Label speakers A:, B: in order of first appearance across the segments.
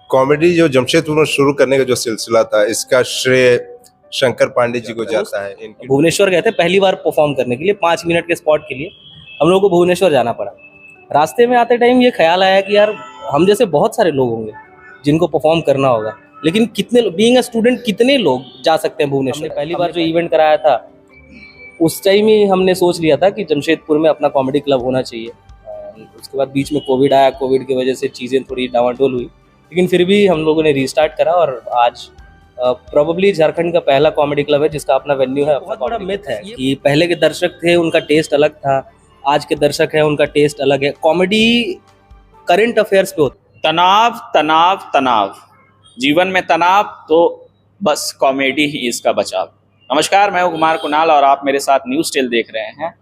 A: Comedy जो जमशेदपुर में शुरू करने का जो सिलसिला था, इसका श्रेय शंकर पांडे जी को जाता है। इनकी
B: भुवनेश्वर गए थे पहली बार परफॉर्म करने के लिए, 5 मिनट के स्पॉट के लिए हम लोगों को भुवनेश्वर जाना पड़ा। रास्ते में आते टाइम ये ख्याल आया कि यार हम जैसे बहुत सारे लोग होंगे जिनको परफॉर्म करना होगा, लेकिन कितने बीइंग अ स्टूडेंट कितने लोग जा सकते हैं भुवनेश्वर। हमने पहली बार जो इवेंट कराया था उस टाइम ही हमने सोच लिया था कि जमशेदपुर में अपना कॉमेडी क्लब होना चाहिए। उसके बाद बीच में कोविड आया, कोविड की वजह से चीज़ें थोड़ी डामाडोल हुई, लेकिन फिर भी हम लोगों ने रीस्टार्ट करा और आज प्रोबेबली झारखंड का पहला कॉमेडी क्लब है जिसका अपना वेन्यू है। बहुत बड़ा मिथ है कि पहले के दर्शक थे उनका टेस्ट अलग था, आज के दर्शक हैं उनका टेस्ट अलग है। कॉमेडी करंट अफेयर्स पे होता है।
C: तनाव तनाव तनाव, जीवन में तनाव तो बस कॉमेडी ही इसका बचाव। नमस्कार, मैं हूं कुमार कुणाल और आप मेरे साथ न्यूज़ टेल देख रहे हैं।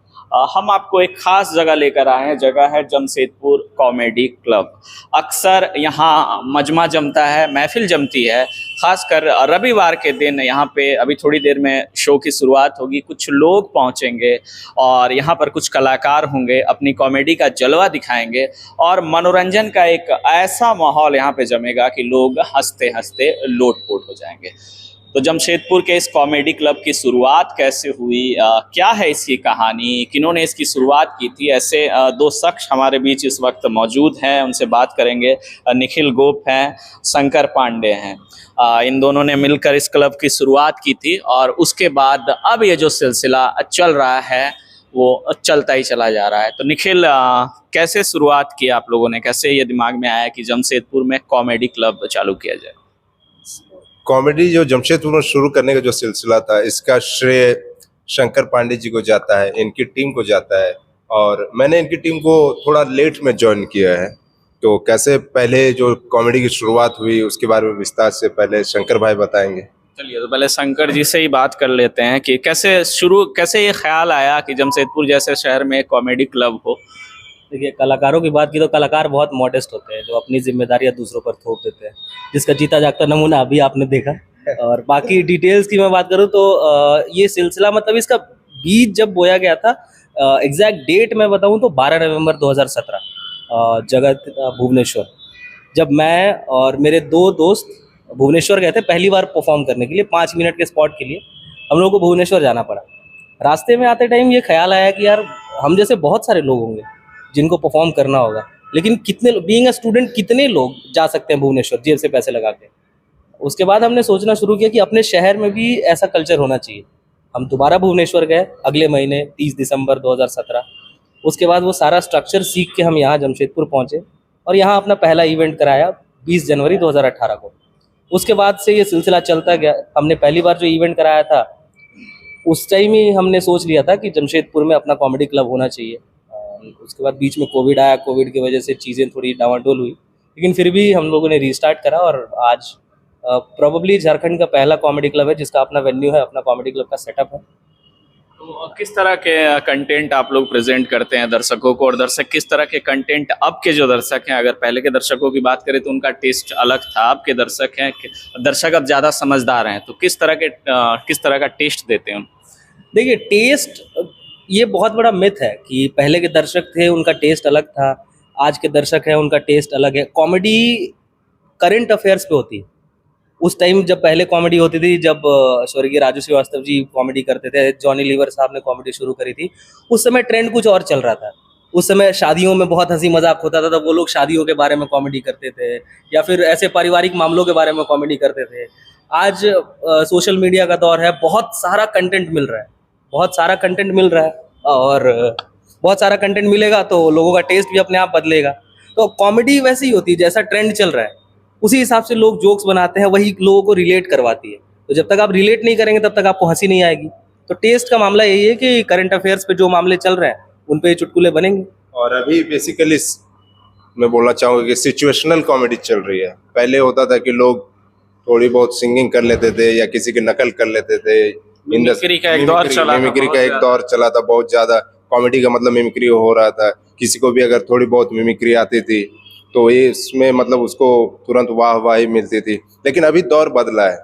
C: हम आपको एक खास जगह लेकर आए हैं। जगह है जमशेदपुर कॉमेडी क्लब। अक्सर यहाँ मजमा जमता है, महफिल जमती है, खासकर रविवार के दिन। यहाँ पे अभी थोड़ी देर में शो की शुरुआत होगी, कुछ लोग पहुँचेंगे और यहाँ पर कुछ कलाकार होंगे, अपनी कॉमेडी का जलवा दिखाएंगे और मनोरंजन का एक ऐसा माहौल यहाँ पे जमेगा कि लोग हंसते हंसते लोटपोट हो जाएंगे। तो जमशेदपुर के इस कॉमेडी क्लब की शुरुआत कैसे हुई, क्या है इसकी कहानी, किन्होंने इसकी शुरुआत की थी, ऐसे दो शख्स हमारे बीच इस वक्त मौजूद हैं, उनसे बात करेंगे। निखिल गोप हैं, शंकर पांडे हैं। इन दोनों ने मिलकर इस क्लब की शुरुआत की थी और उसके बाद अब ये जो सिलसिला चल रहा है वो चलता ही चला जा रहा है। तो निखिल, कैसे शुरुआत की आप लोगों ने, कैसे ये दिमाग में आया कि जमशेदपुर में कॉमेडी क्लब चालू किया जाए?
A: कॉमेडी जो जमशेदपुर में शुरू करने का जो सिलसिला था, इसका श्रेय शंकर पांडे जी को जाता है, इनकी टीम को जाता है। और मैंने इनकी टीम को थोड़ा लेट में ज्वाइन किया है। तो कैसे पहले जो कॉमेडी की शुरुआत हुई उसके बारे में विस्तार से पहले शंकर भाई बताएंगे।
C: चलिए, तो पहले शंकर जी से ही बात कर लेते हैं कि कैसे ये ख्याल आया कि जमशेदपुर जैसे शहर में कॉमेडी क्लब हो।
B: देखिए, कलाकारों की बात की तो कलाकार बहुत मॉडेस्ट होते हैं, जो अपनी जिम्मेदारियां दूसरों पर थोप देते हैं, जिसका जीता जागता नमूना अभी आपने देखा। और बाकी डिटेल्स की मैं बात करूं तो ये सिलसिला मतलब इसका बीज जब बोया गया था, एग्जैक्ट डेट मैं बताऊं तो 12 नवंबर 2017, जगह भुवनेश्वर। जब मैं और मेरे 2 दोस्त भुवनेश्वर गए थे पहली बार परफॉर्म करने के लिए, 5 मिनट के स्पॉट के लिए हम लोगों को भुवनेश्वर जाना पड़ा। रास्ते में आते टाइम ये ख्याल आया कि यार हम जैसे बहुत सारे लोग होंगे जिनको परफॉर्म करना होगा, लेकिन कितने बीइंग अ स्टूडेंट कितने लोग जा सकते हैं भुवनेश्वर जेब से पैसे लगा के। उसके बाद हमने सोचना शुरू किया कि अपने शहर में भी ऐसा कल्चर होना चाहिए। हम दोबारा भुवनेश्वर गए अगले महीने 30 दिसंबर 2017। उसके बाद वो सारा स्ट्रक्चर सीख के हम यहाँ जमशेदपुर पहुँचे और यहाँ अपना पहला इवेंट कराया 20 जनवरी 2018 को। उसके बाद से ये सिलसिला चलता गया। हमने पहली बार जो इवेंट कराया था उस टाइम ही हमने सोच लिया था कि जमशेदपुर में अपना कॉमेडी क्लब होना चाहिए। उसके बाद बीच में कोविड आया, कोविड की वजह से चीज़ें थोड़ी डामाडोल हुई, लेकिन फिर भी हम लोगों ने रीस्टार्ट करा और आज प्रोबेबली झारखंड का पहला कॉमेडी क्लब है जिसका अपना वेन्यू है, अपना कॉमेडी क्लब का सेटअप है।
C: तो किस तरह के कंटेंट आप लोग प्रेजेंट करते हैं दर्शकों को, और दर्शक किस तरह के कंटेंट, अब के जो दर्शक हैं, अगर पहले के दर्शकों की बात करें तो उनका टेस्ट अलग था, अब के दर्शक हैं, दर्शक अब ज़्यादा समझदार हैं, तो किस तरह का टेस्ट देते हैं?
B: देखिए, टेस्ट ये बहुत बड़ा मिथ है कि पहले के दर्शक थे उनका टेस्ट अलग था, आज के दर्शक हैं उनका टेस्ट अलग है। कॉमेडी करंट अफेयर्स पे होती है। उस टाइम जब पहले कॉमेडी होती थी, जब स्वर्गीय राजू श्रीवास्तव जी कॉमेडी करते थे, जॉनी लीवर साहब ने कॉमेडी शुरू करी थी, उस समय ट्रेंड कुछ और चल रहा था। उस समय शादियों में बहुत हंसी मजाक होता था, तो वो लोग शादियों के बारे में कॉमेडी करते थे या फिर ऐसे पारिवारिक मामलों के बारे में कॉमेडी करते थे। आज सोशल मीडिया का दौर है, बहुत सारा कंटेंट मिल रहा है, बहुत सारा कंटेंट मिल रहा है और बहुत सारा कंटेंट मिलेगा तो लोगों का टेस्ट भी अपने आप बदलेगा। तो कॉमेडी वैसे ही होती है, जैसा ट्रेंड चल रहा है उसी हिसाब से लोग जोक्स बनाते हैं, वही लोगों को रिलेट करवाती है। तो जब तक आप रिलेट नहीं करेंगे तब तक आपको हंसी नहीं आएगी। तो टेस्ट का मामला यही है कि करंट अफेयर्स पे जो मामले चल रहे हैं उन पे चुटकुले बनेंगे।
A: और अभी बेसिकली मैं बोलना चाहूँगा कि सिचुएशनल कॉमेडी चल रही है। पहले होता था कि लोग थोड़ी बहुत सिंगिंग कर लेते थे या किसी की नकल कर लेते थे।
C: मिमिक्री का एक दौर
A: चला था बहुत ज्यादा। कॉमेडी का मतलब मिमिक्री हो रहा था। किसी को भी अगर थोड़ी बहुत मिमिक्री आती थी तो ये इसमें मतलब उसको तुरंत वाहवाही मिलती थी। लेकिन अभी दौर बदला है।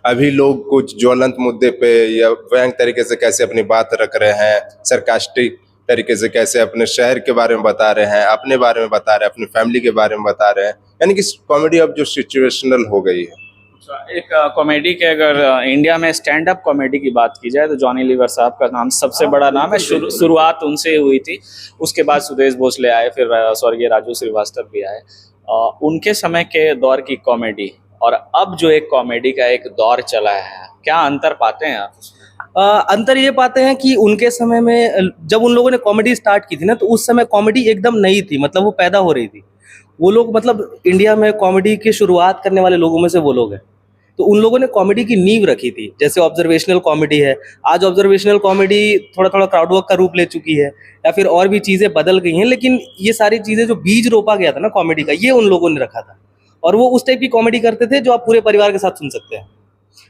A: अभी लोग कुछ ज्वलंत मुद्दे पे या व्यंग तरीके से कैसे अपनी बात रख रहे हैं, सरकास्टिक तरीके से कैसे अपने शहर के बारे में बता रहे हैं, अपने बारे में बता रहे हैं, अपनी फैमिली के बारे में बता रहे हैं। यानी कि कॉमेडी अब जो सिचुएशनल हो गई है।
C: एक कॉमेडी के अगर इंडिया में स्टैंड अप कॉमेडी की बात की जाए तो जॉनी लीवर साहब का नाम सबसे बड़ा नाम है। शुरुआत उनसे हुई थी, उसके बाद सुदेश भोसले आए, फिर स्वर्गीय राजू श्रीवास्तव भी आए। उनके समय के दौर की कॉमेडी और अब जो एक कॉमेडी का एक दौर चला है, क्या अंतर पाते हैं आप?
B: अंतर ये पाते हैं कि उनके समय में जब उन लोगों ने कॉमेडी स्टार्ट की थी ना, तो उस समय कॉमेडी एकदम नई थी, मतलब वो पैदा हो रही थी। वो लोग मतलब इंडिया में कॉमेडी की शुरुआत करने वाले लोगों में से वो लोग हैं। तो उन लोगों ने कॉमेडी की नींव रखी थी। जैसे ऑब्जर्वेशनल कॉमेडी है, आज ऑब्जर्वेशनल कॉमेडी थोड़ा थोड़ा क्राउड वर्क का रूप ले चुकी है, या फिर और भी चीज़ें बदल गई हैं, लेकिन ये सारी चीज़ें जो बीज रोपा गया था ना कॉमेडी का, ये उन लोगों ने रखा था। और वो उस टाइप की कॉमेडी करते थे जो आप पूरे परिवार के साथ सुन सकते हैं।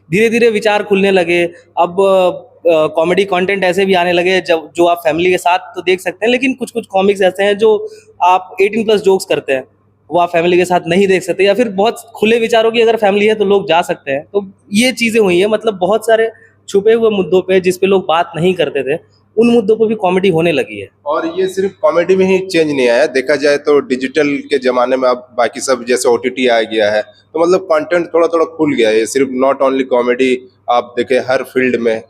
B: धीरे धीरे विचार खुलने लगे। अब कॉमेडी कंटेंट ऐसे भी आने लगे जब जो आप फैमिली के साथ तो देख सकते हैं, लेकिन कुछ कुछ कॉमिक्स ऐसे हैं जो आप 18+ जोक्स करते हैं, वो आप फैमिली के साथ नहीं देख सकते, या फिर बहुत खुले विचारों की अगर फैमिली है तो लोग जा सकते हैं। तो ये चीज़ें हुई हैं, मतलब बहुत सारे छुपे हुए मुद्दों पे जिस पे लोग बात नहीं करते थे, उन मुद्दों पे भी कॉमेडी होने लगी है।
A: और ये सिर्फ कॉमेडी में ही चेंज नहीं आया, देखा जाए तो डिजिटल के ज़माने में अब बाकी सब जैसे OTT आ गया है, तो मतलब कंटेंट थोड़ा थोड़ा खुल गया है। ये सिर्फ नॉट ओनली कॉमेडी, आप देखें हर फील्ड में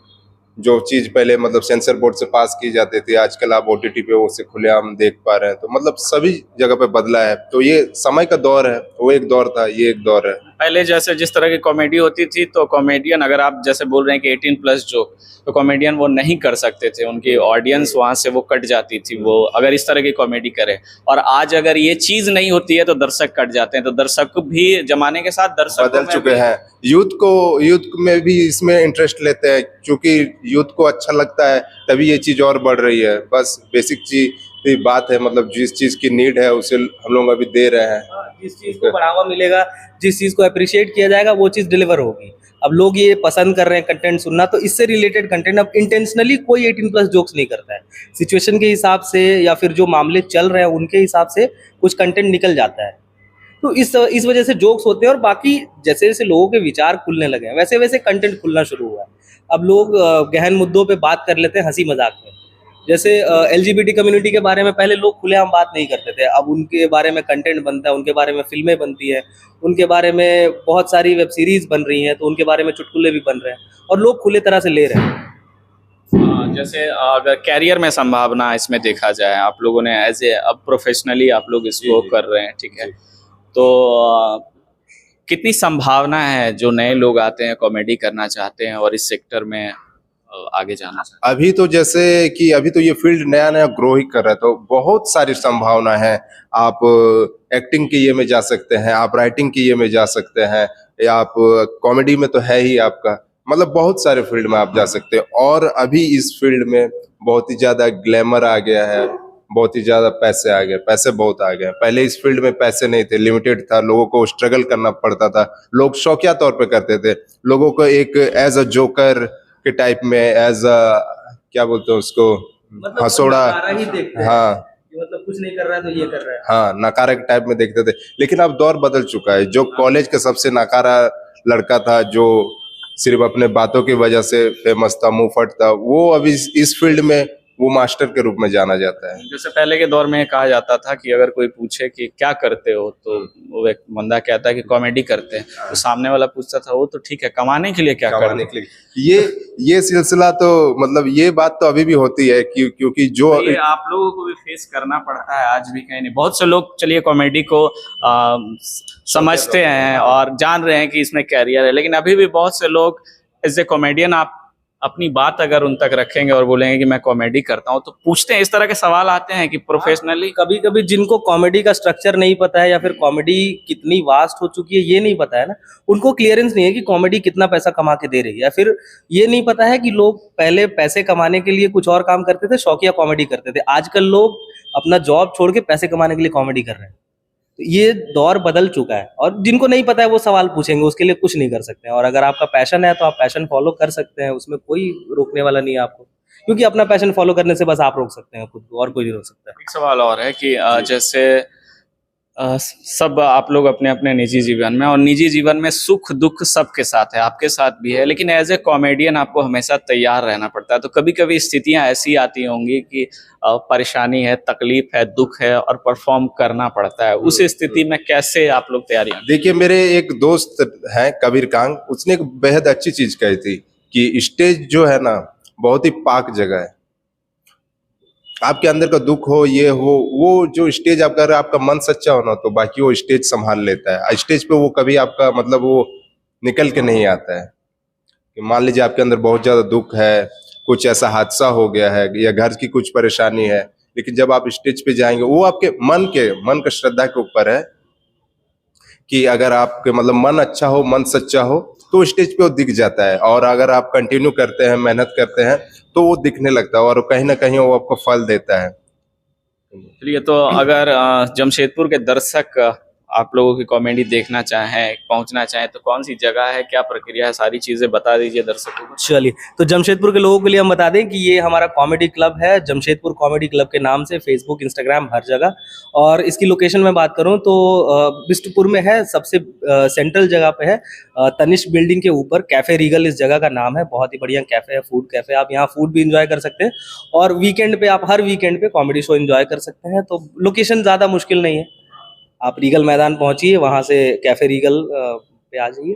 A: जो चीज़ पहले मतलब सेंसर बोर्ड से पास की जाती थी, आजकल आप OTT पे उसे खुलेआम देख पा रहे हैं। तो मतलब सभी जगह पे बदला है। तो ये समय का दौर है, वो एक दौर था, ये एक दौर है।
C: पहले जैसे जिस तरह की कॉमेडी होती थी तो कॉमेडियन, अगर आप जैसे बोल रहे हैं कि 18+ जोक, तो कॉमेडियन वो नहीं कर सकते थे, उनकी ऑडियंस वहाँ से वो कट जाती थी वो अगर इस तरह की कॉमेडी करे। और आज अगर ये चीज़ नहीं होती है तो दर्शक कट जाते हैं। तो दर्शक भी जमाने के साथ दर्शक
A: बदल चुके हैं। यूथ में भी इसमें इंटरेस्ट लेते हैं, क्योंकि यूथ को अच्छा लगता है, तभी ये चीज़ और बढ़ रही है। बस बेसिक चीज बात है, मतलब जिस चीज़ की नीड है उसे हम लोग अभी दे रहे हैं।
B: जिस चीज़ को बढ़ावा मिलेगा, जिस चीज़ को अप्रिशिएट किया जाएगा, वो चीज़ डिलीवर होगी। अब लोग ये पसंद कर रहे हैं कंटेंट सुनना, तो इससे रिलेटेड कंटेंट अब इंटेंशनली कोई 18+ जोक्स नहीं करता है। सिचुएशन के हिसाब से या फिर जो मामले चल रहे हैं उनके हिसाब से कुछ कंटेंट निकल जाता है। तो इस वजह से जोक्स होते हैं। और बाकी जैसे जैसे लोगों के विचार खुलने लगे हैं, वैसे वैसे कंटेंट खुलना शुरू हुआ है। अब लोग गहन मुद्दों पे बात कर लेते हैं हंसी मजाक में। जैसे LGBT कम्युनिटी के बारे में पहले लोग खुलेआम बात नहीं करते थे, अब उनके बारे में कंटेंट बनता है, उनके बारे में फिल्में बनती है, उनके बारे में बहुत सारी वेब सीरीज बन रही हैं, तो उनके बारे में चुटकुले भी बन रहे हैं और लोग खुले तरह से ले रहे हैं।
C: जैसे अगर कैरियर में संभावना इसमें देखा जाए, आप लोगों ने एज ए अब प्रोफेशनली आप लोग इसको कर रहे हैं, ठीक है, तो कितनी संभावना है जो नए लोग आते हैं कॉमेडी करना चाहते हैं और इस सेक्टर में आगे जाना चाहते हैं?
A: अभी तो जैसे कि अभी तो ये फील्ड नया नया ग्रो ही कर रहा है, तो बहुत सारी संभावना है। आप एक्टिंग के ये में जा सकते हैं, आप राइटिंग के ये में जा सकते हैं, या आप कॉमेडी में तो है ही आपका, मतलब बहुत सारे फील्ड में आप जा सकते हैं। और अभी इस फील्ड में बहुत ही ज़्यादा ग्लैमर आ गया है, बहुत ही ज़्यादा पैसे आ गए, पैसे बहुत आ गए। पहले इस फील्ड में पैसे नहीं थे, लिमिटेड था, लोगों को स्ट्रगल करना पड़ता था, लोग शौकिया तौर पे करते थे, लोगों को एक एज अ जोकर के टाइप में, एज अ क्या बोलते हैं उसको,
B: मतलब
A: हंसोड़ा,
B: नकारा ही देखते हैं
A: हाँ
B: कि मतलब कुछ नहीं कर रहा है तो ये कर रहा है।
A: हाँ, नकारा के टाइप में देखते थे। लेकिन अब दौर बदल चुका है। जो कॉलेज का सबसे नकारा लड़का था, जो सिर्फ अपने बातों की वजह से फेमस था, मुंहफट था, वो अभी इस फील्ड में वो मास्टर के रूप में जाना जाता है।
C: जैसे पहले के दौर में कहा जाता था कि अगर कोई पूछे कि क्या करते हो, तो वो एक बंदा कहता है कि कॉमेडी करते हैं, तो सामने वाला पूछता था वो तो ठीक है, कमाने के लिए क्या करते हैं?
A: के लिए ये सिलसिला तो मतलब ये बात तो अभी भी होती है, क्योंकि जो
C: तो ये आप लोगों को भी फेस करना पड़ता है आज भी, कहीं नहीं। बहुत से लोग चलिए कॉमेडी को समझते हैं और जान रहे हैं कि इसमें कैरियर है, लेकिन अभी भी बहुत से लोग एज ए कॉमेडियन आप अपनी बात अगर उन तक रखेंगे और बोलेंगे कि मैं कॉमेडी करता हूं, तो पूछते हैं, इस तरह के सवाल आते हैं कि प्रोफेशनली।
B: कभी कभी जिनको कॉमेडी का स्ट्रक्चर नहीं पता है या फिर कॉमेडी कितनी वास्ट हो चुकी है ये नहीं पता है ना, उनको क्लियरेंस नहीं है कि कॉमेडी कितना पैसा कमा के दे रही है, या फिर ये नहीं पता है कि लोग पहले पैसे कमाने के लिए कुछ और काम करते थे, शौकिया कॉमेडी करते थे। आजकल लोग अपना जॉब छोड़ के पैसे कमाने के लिए कॉमेडी कर रहे हैं। तो ये दौर बदल चुका है, और जिनको नहीं पता है वो सवाल पूछेंगे, उसके लिए कुछ नहीं कर सकते हैं। और अगर आपका पैशन है तो आप पैशन फॉलो कर सकते हैं, उसमें कोई रोकने वाला नहीं है आपको, क्योंकि अपना पैशन फॉलो करने से बस आप रोक सकते हैं खुद को, और कोई नहीं रोक सकता है।
C: एक सवाल और है कि जैसे सब आप लोग अपने अपने निजी जीवन में, और निजी जीवन में सुख दुख सबके साथ है, आपके साथ भी है, लेकिन एज ए कॉमेडियन आपको हमेशा तैयार रहना पड़ता है। तो कभी कभी स्थितियां ऐसी आती होंगी कि परेशानी है, तकलीफ है, दुख है और परफॉर्म करना पड़ता है। उस स्थिति में कैसे आप लोग तैयारियां?
A: देखिए, मेरे एक दोस्त हैं कबीर कांग, उसने एक बेहद अच्छी चीज कही थी कि स्टेज जो है ना बहुत ही पाक जगह है। आपके अंदर का दुख हो, ये हो, वो जो स्टेज आपका, अगर आपका मन सच्चा हो ना तो बाकी वो स्टेज संभाल लेता है। स्टेज पे वो कभी आपका मतलब वो निकल के नहीं आता है। कि मान लीजिए आपके अंदर बहुत ज्यादा दुख है, कुछ ऐसा हादसा हो गया है या घर की कुछ परेशानी है, लेकिन जब आप स्टेज पे जाएंगे, वो आपके मन का श्रद्धा के ऊपर है कि अगर आपके मतलब मन अच्छा हो, मन सच्चा हो तो स्टेज पे वो दिख जाता है। और अगर आप कंटिन्यू करते हैं, मेहनत करते हैं तो वो दिखने लगता है और कहीं ना कहीं वो आपको फल देता है।
C: चलिए, तो अगर जमशेदपुर के दर्शक आप लोगों की कॉमेडी देखना चाहें, पहुंचना चाहें, तो कौन सी जगह है, क्या प्रक्रिया है, सारी चीजें बता दीजिए दर्शकों को।
B: चलिए, तो जमशेदपुर के लोगों के लिए हम बता दें कि ये हमारा कॉमेडी क्लब है, जमशेदपुर कॉमेडी क्लब के नाम से, फेसबुक, इंस्टाग्राम, हर जगह। और इसकी लोकेशन में बात करूं तो बिष्टुपुर में है, सबसे सेंट्रल जगह पे है, तनिष्क बिल्डिंग के ऊपर। कैफे रीगल इस जगह का नाम है, बहुत ही बढ़िया कैफे है, फूड कैफे। आप यहाँ फूड भी इंजॉय कर सकते हैं और वीकेंड पे आप हर वीकेंड पे कॉमेडी शो इंजॉय कर सकते हैं। तो लोकेशन ज़्यादा मुश्किल नहीं है, आप रीगल मैदान पहुंचिए, वहां से कैफे रीगल पे आ जाइए।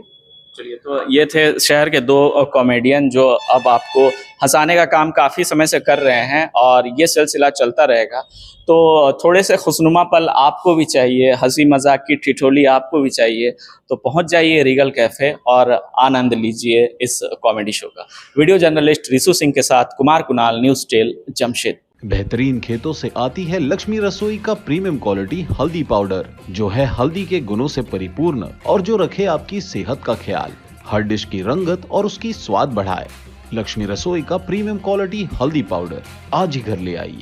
C: चलिए, तो ये थे शहर के दो कॉमेडियन जो अब आपको हंसाने का काम काफ़ी समय से कर रहे हैं और ये सिलसिला चलता रहेगा। तो थोड़े से खुशनुमा पल आपको भी चाहिए, हंसी मजाक की ठिठोली आपको भी चाहिए, तो पहुंच जाइए रीगल कैफ़े और आनंद लीजिए इस कॉमेडी शो का। वीडियो जर्नलिस्ट रिशु सिंह के साथ कुमार कुणाल, न्यूज़ टेल, जमशेद।
D: बेहतरीन खेतों से आती है लक्ष्मी रसोई का प्रीमियम क्वालिटी हल्दी पाउडर, जो है हल्दी के गुणों से परिपूर्ण और जो रखे आपकी सेहत का ख्याल, हर डिश की रंगत और उसकी स्वाद बढ़ाए। लक्ष्मी रसोई का प्रीमियम क्वालिटी हल्दी पाउडर आज ही घर ले आइए।